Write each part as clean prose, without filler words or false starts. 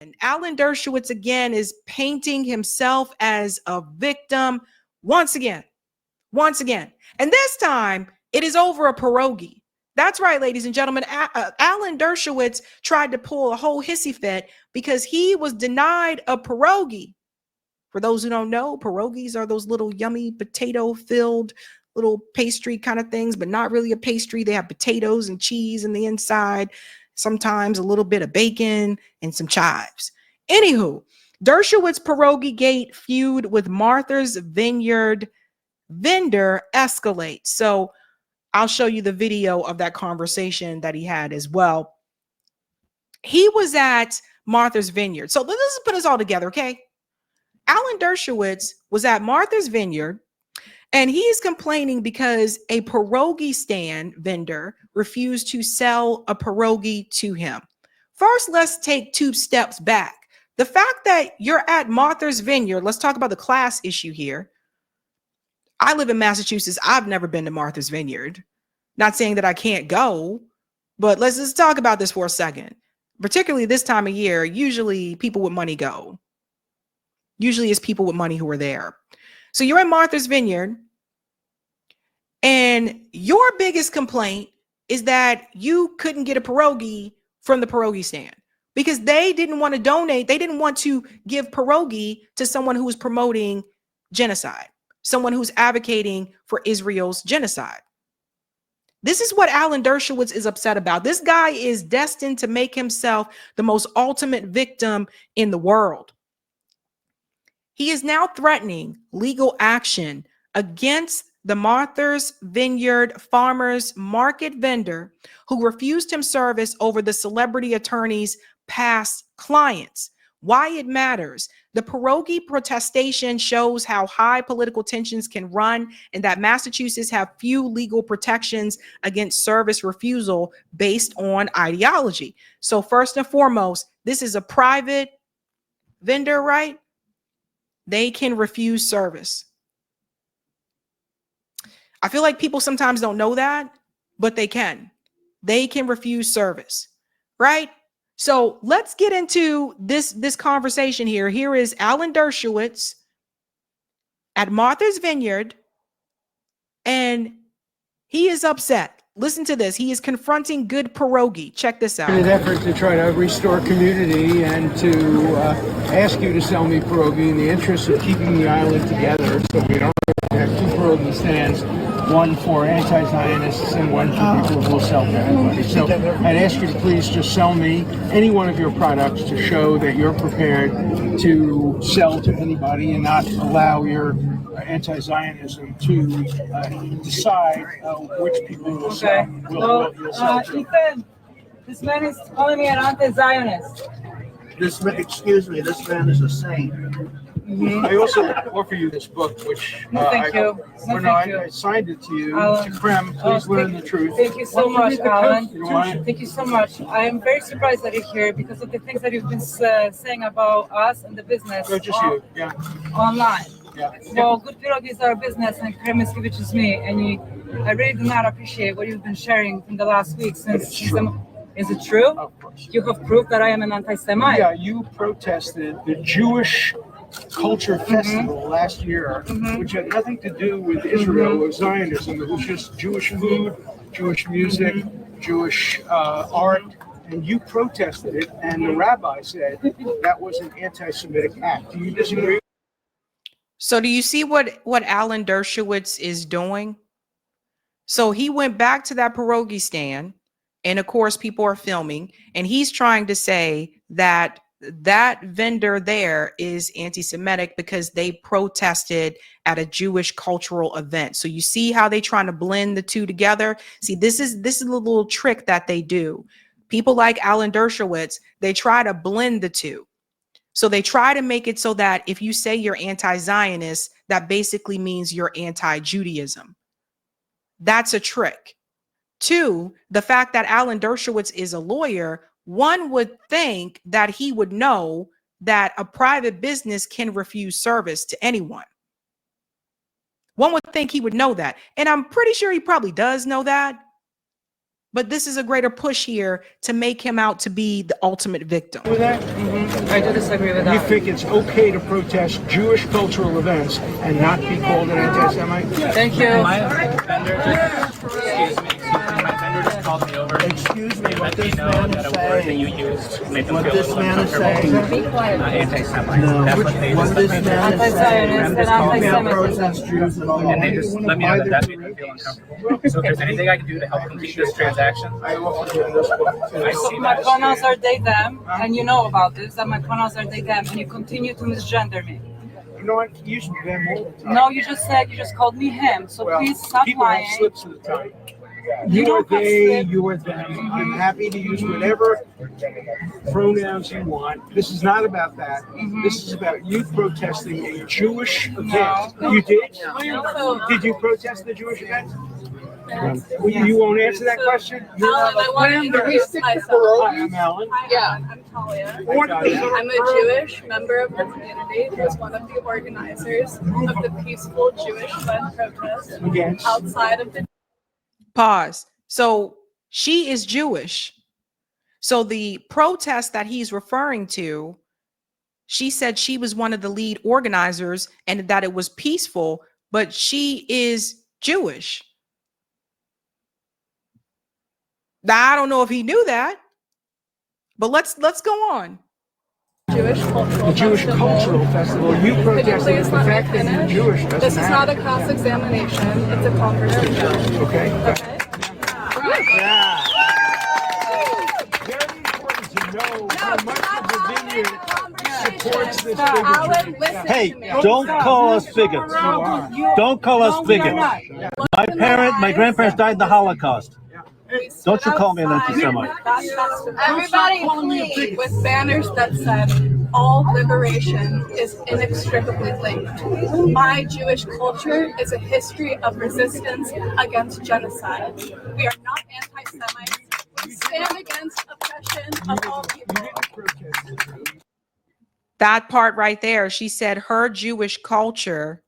And Alan Dershowitz again is painting himself as a victim once again. And this time it is over a pierogi. That's right, ladies and gentlemen. Alan Dershowitz tried to pull a whole hissy fit because he was denied a pierogi. For those who don't know, pierogis are those little yummy potato-filled little pastry kind of things, but not really a pastry. They have potatoes and cheese in the inside, sometimes a little bit of bacon and some chives. Anywho, Dershowitz pierogi gate feud with Martha's Vineyard vendor escalates. So I'll show you the video of that conversation that he had as well. He was at Martha's Vineyard. So let's put this all together, okay? Alan Dershowitz was at Martha's Vineyard, and he's complaining because a pierogi stand vendor refused to sell a pierogi to him. First, let's take 2 steps back. The fact that you're at Martha's Vineyard, let's talk about the class issue here. I live in Massachusetts. I've never been to Martha's Vineyard. Not saying that I can't go, but let's just talk about this for a second. Particularly this time of year, usually people with money go. Usually it's people with money who are there. So you're in Martha's Vineyard, and your biggest complaint is that you couldn't get a pierogi from the pierogi stand because they didn't want to donate. They didn't want to give pierogi to someone who was promoting genocide, someone who's advocating for Israel's genocide. This is what Alan Dershowitz is upset about. This guy is destined to make himself the most ultimate victim in the world. He is now threatening legal action against the Martha's Vineyard Farmers Market vendor who refused him service over the celebrity attorney's past clients. Why it matters. The pierogi protestation shows how high political tensions can run and that Massachusetts have few legal protections against service refusal based on ideology. So first and foremost, this is a private vendor, right? They can refuse service. I feel like people sometimes don't know that, but they can. They can refuse service, right? So let's get into this conversation here. Here is Alan Dershowitz at Martha's Vineyard, and he is upset. Listen to this. He is confronting good pierogi. Check this out. In an effort to try to restore community and to ask you to sell me pierogi in the interest of keeping the island together so we don't have 2 pierogi stands, one for anti-Zionists and one for people who will sell to everybody. So I'd ask you to please just sell me any one of your products to show that you're prepared to sell to anybody and not allow your anti-Zionism to decide which people will sell. Ethan, this man is calling me an anti-Zionist. This man, excuse me, this man is a saint. I also offer you this book, which thank you. I signed it to you. To Krem, please learn the truth. Thank you so much, Alan. You Thank you so much. I am very surprised that you're here because of the things that you've been saying about us and the business. Not just you, yeah. Online. Yeah. So good pierogi is our business and Krem is me. And I really do not appreciate what you've been sharing in the last week. Is it true? Of course. You have proof that I am an anti-Semite. Yeah, you protested the Jewish Culture Festival last year, which had nothing to do with Israel or Zionism. It was just Jewish food, Jewish music, Jewish art, and you protested it, and the rabbi said that was an anti-Semitic act. Do you disagree? So do you see what Alan Dershowitz is doing? So he went back to that pierogi stand, and of course people are filming, and he's trying to say that that vendor there is anti-Semitic because they protested at a Jewish cultural event. So you see how they trying to blend the two together. See, this is a little trick that they do. People like Alan Dershowitz, they try to blend the two. So they try to make it so that if you say you're anti-Zionist, that basically means you're anti-Judaism. That's a trick. 2, the fact that Alan Dershowitz is a lawyer, one would think that he would know that a private business can refuse service to anyone. One would think he would know that. And I'm pretty sure he probably does know that. But this is a greater push here to make him out to be the ultimate victim. With that? I do disagree with You that. think it's okay to protest Jewish cultural events and not be called an anti-Semite? Thank you. My vendor just called me over. Excuse me, what Let me this know man that is a word that you saying. used made them What feel this a little man is uncomfortable. saying. Anti-Semite. No. That's what they What just this let me man know. is saying. Anti-Zionist and Just Protest Jews and all. And they just let me know that that made them feel uncomfortable. So if there's anything I can do to help complete this transaction, I see My that. pronouns are they, them, and you know about this, that my pronouns are they, them, and you continue to misgender me. You know what? You use them all the time. No, you just called me him, so Well, please stop people have lying. slips of the tongue. You You are don't have they, slip. you are them. I'm happy to use whatever pronouns you want. This is not about that. This is about you protesting a Jewish event. No. You did? No. Did you protest the Jewish event? You won't answer that question? Alan, I want to introduce myself. Hi, I'm Alan. Yeah, I'm Talia. What are you? I'm a Jewish member of the community who is one of the organizers of the peaceful Jewish-led protest Against? outside of the Pause. So she is Jewish. So the protest that he's referring to, she said she was one of the lead organizers and that it was peaceful, but she is Jewish. Now, I don't know if he knew that, but let's go on. Jewish cultural The Jewish festival. Cultural Festival. You Could you protested please the let me fact that you're finish? Jewish doesn't This is not matter. a cross-examination, it's a conversation. Okay. Okay? Yeah. Very important to know how much of the vineyard supports this Alan, bigotry. listen Hey, to me. don't call us bigots. Don't call us bigots. My grandparents died in the Holocaust. Don't you call me an anti-Semite. Everybody flee with banners that said, all liberation is inextricably linked. My Jewish culture is a history of resistance against genocide. We are not anti-Semites. We stand against oppression of all people. That part right there, she said her Jewish culture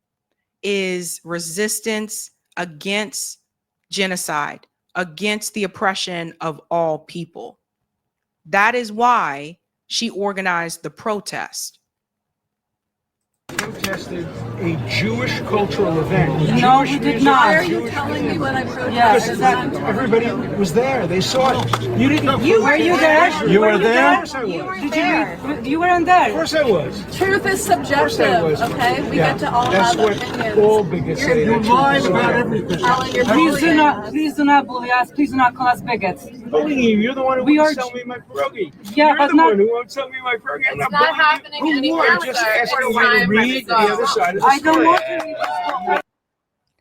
is resistance against genocide, against the oppression of all people. That is why she organized the protest. Protested a Jewish cultural event. No, Jewish we did music, not. Why are you Jewish telling me what I protested? Yes, Because exactly. everybody was there. They saw it. You didn't. You were you there? You were there? Of course I was. You weren't Of there. course I was. Truth is Of course I was. subjective, okay? We Yeah, get to all that's have what opinions. all bigots say. You're lying about everything. Alan, you're Please do bullying us. not bully us. Please do not call us bigots. Bullying you. You're the one who We won't are- sell me my pierogi. Yeah, You're but the not- one who won't sell me my pierogi. I'm It's not not bullying happening you. anymore, I'm just sir. asking It's you to time read the for other side of the I don't story. want to read this story.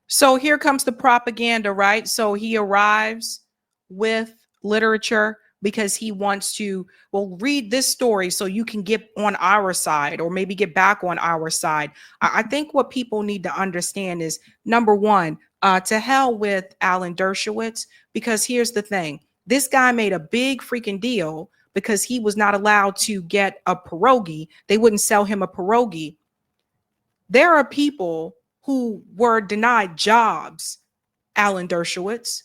So here comes the propaganda, right? So he arrives with literature because he wants to, well, read this story so you can get on our side or maybe get back on our side. I think what people need to understand is, number one, to hell with Alan Dershowitz, because here's the thing. This guy made a big freaking deal because he was not allowed to get a pierogi. They wouldn't sell him a pierogi. There are people who were denied jobs, Alan Dershowitz.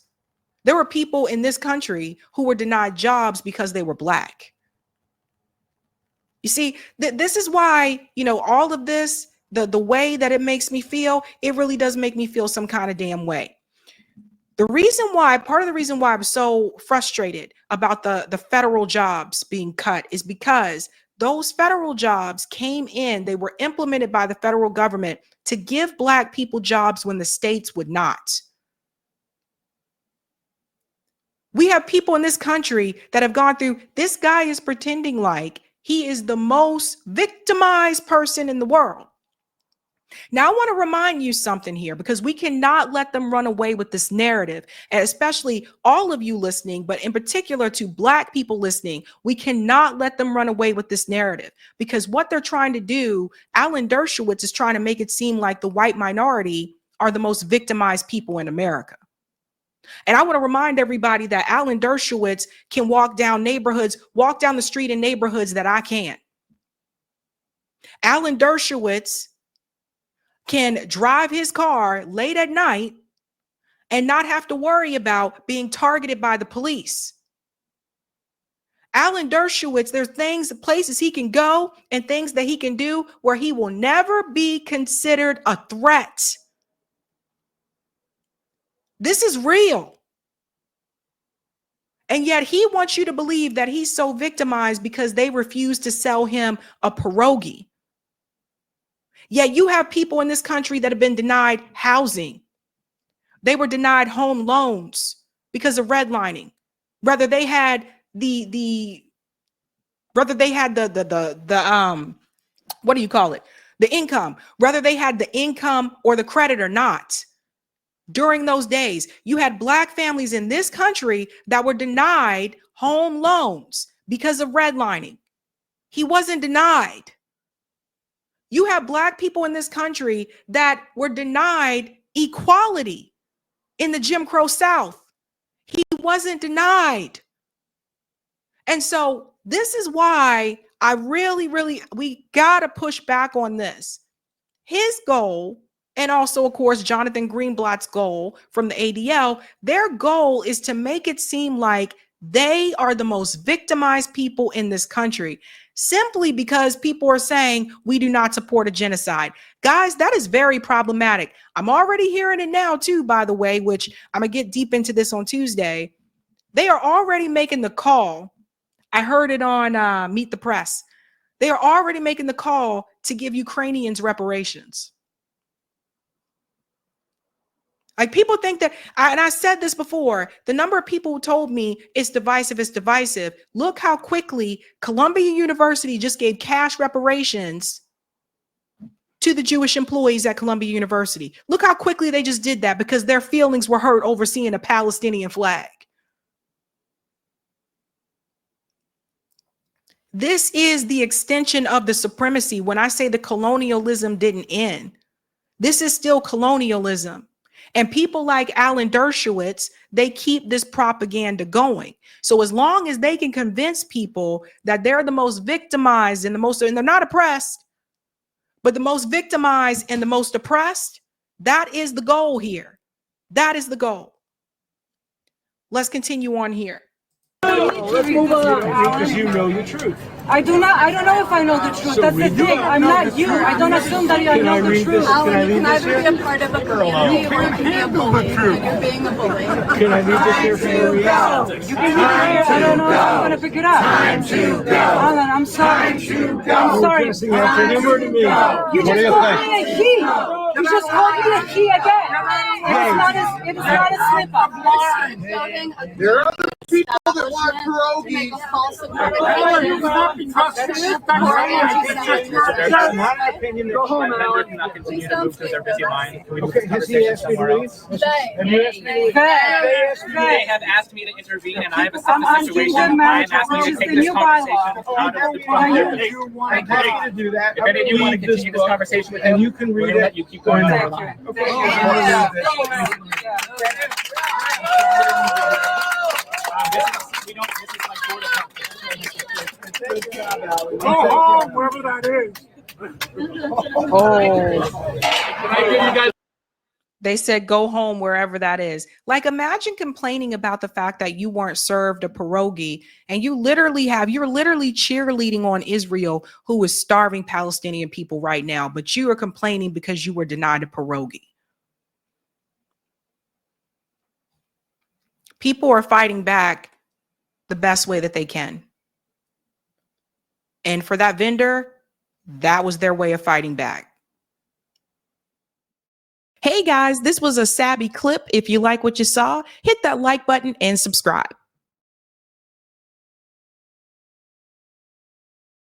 There were people in this country who were denied jobs because they were Black. You see, this is why, all of this, the way that it makes me feel, it really does make me feel some kind of damn way. Part of the reason why I'm so frustrated about the federal jobs being cut is because those federal jobs came in, they were implemented by the federal government to give Black people jobs when the states would not. We have people in this country that have gone through, this guy is pretending like he is the most victimized person in the world. Now, I want to remind you something here, because we cannot let them run away with this narrative, and especially all of you listening, but in particular to Black people listening, we cannot let them run away with this narrative, because what they're trying to do, Alan Dershowitz is trying to make it seem like the white minority are the most victimized people in America. And I want to remind everybody that Alan Dershowitz can walk down the street in neighborhoods that I can't. Alan Dershowitz can drive his car late at night and not have to worry about being targeted by the police. Alan Dershowitz, there's places he can go and things that he can do where he will never be considered a threat. This is real. And yet he wants you to believe that he's so victimized because they refuse to sell him a pierogi. Yet you have people in this country that have been denied housing. They were denied home loans because of redlining. Whether they had the what do you call it? The income, whether they had the income or the credit or not. During those days, you had Black families in this country that were denied home loans because of redlining. He wasn't denied. You have Black people in this country that were denied equality in the Jim Crow South. He wasn't denied. And so this is why we got to push back on this. His goal, and also, of course, Jonathan Greenblatt's goal from the ADL, their goal is to make it seem like they are the most victimized people in this country, simply because people are saying we do not support a genocide. Guys, that is very problematic. I'm already hearing it now, too, by the way, which I'm going to get deep into this on Tuesday. They are already making the call. I heard it on Meet the Press. They are already making the call to give Ukrainians reparations. Like, people think that, and I said this before, the number of people who told me it's divisive, it's divisive. Look how quickly Columbia University just gave cash reparations to the Jewish employees at Columbia University. Look how quickly they just did that because their feelings were hurt over seeing a Palestinian flag. This is the extension of the supremacy. When I say the colonialism didn't end, this is still colonialism. And people like Alan Dershowitz, they keep this propaganda going. So as long as they can convince people that they're the most victimized and and they're not oppressed, but the most victimized and the most oppressed, that is the goal here. That is the goal. Let's continue on here. Let's move on. Because you know the truth. I don't know if I know the truth. That's the thing. I'm not you. I don't assume that I know the truth. Alan, you can either be a part of a community or you can be a bully. And you're being a bully. Can I read this here for you? You can read it. I don't know if I'm going to pick it up. Time to go. Alan, I'm sorry. I'm sorry. You just called me a he. You just called me a he again. It is not a slip up. There are other people that want pierogies. That's not an opinion that my vendor cannot continue to move because they're busy buying. Can we move this conversation somewhere else? They have asked me to intervene, and I have a simple situation. I am asking you to take this conversation out of the public. to do that. If any of you want to continue this conversation with him, and you can read it. You keep going. Go home, wherever that is. They said, go home wherever that is. Like, imagine complaining about the fact that you weren't served a pierogi and you're literally cheerleading on Israel, who is starving Palestinian people right now, but you are complaining because you were denied a pierogi. People are fighting back the best way that they can. And for that vendor, that was their way of fighting back. Hey guys, this was a Sabby clip. If you like what you saw, hit that like button and subscribe.